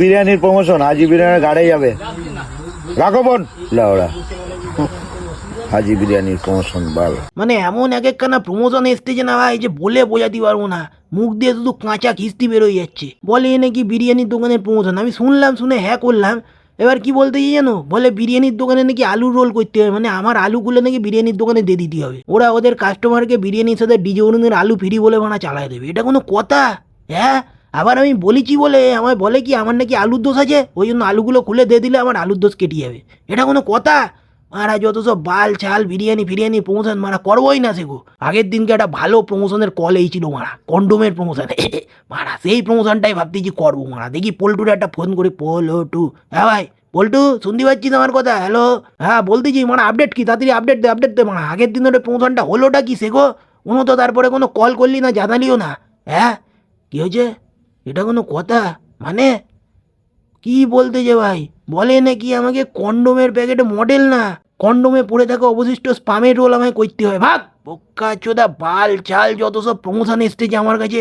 বিরিয়ানির প্রমোশন, হাজি বিরিয়ানির গাড়ি যাবে। রাখো বোন লাউড়া, হাজি বিরিয়ানির প্রমোশন বাল। মানে এমন এক একখানা প্রমোশন এসতেছে না ভাই, যে বলে বোঝাতে পারবো না। মুখ দিয়ে শুধু কাঁচা কিস্তি বেরোয় যাচ্ছে। বলে নাকি বিরিয়ানির দোকানের প্রমোশন। আমি শুনলাম, শুনে হ্যাঁ করলাম। এবার কি বলতে চাই জানো, বলে বিরিয়ানির দোকানে নাকি আলুর রোল করতে হবে, মানে আমার আলুগুলো নাকি বিরিয়ানির দোকানে দিয়ে দিতে হবে। ওরা ওদের কাস্টমারকে বিরিয়ানির সাথে ডিজে অনুনের আলু ফ্রি বলে ভাড়া চালায় দেবে। এটা কোনো কথা? হ্যাঁ, আবার আমি বলেছি বলে আমায় বলে কি আমার নাকি আলুর দোষ আছে, ওই জন্য আলুগুলো খুলে দিয়ে দিলে আমার আলুর দোষ কেটে যাবে। এটা কোনো কথা? মারা যত সব বাল ছাল বিরিয়ানি ফিরিয়ানি প্রমোশন মারা করবোই না সেগো। আগের দিনকে একটা ভালো প্রমোশনের কল এইছিল মারা, কন্ডোমের প্রমোশন। মারা সেই প্রমোশনটাই ভাবতেছি করবো মারা। দেখি পল্টুর একটা ফোন করে, পল্টু, হ্যাঁ ভাই পল্টু শুনতে পাচ্ছিস আমার কথা? হ্যালো, হ্যাঁ বলতেছি মারা, আপডেট কি তাড়াতাড়ি আপডেট দে মারা। আগের দিন ধরে প্রমোশনটা হলোটা কি সেগো? কোনো তো তারপরে কোনো কল করলি না, জানালিও না। হ্যাঁ কি হয়েছে? এটা কোনো কথা? মানে কি বলতেছে ভাই? বলে নাকি আমাকে কন্ডোমের প্যাকেটে মডেল না, কন্ডোমে পড়ে থাকা অবশিষ্ট স্পামের রোল আমায় করতে হয়। ভাগ বোকা চোদা বাল চাল যত সব প্রমোশন এসতেছে আমার কাছে।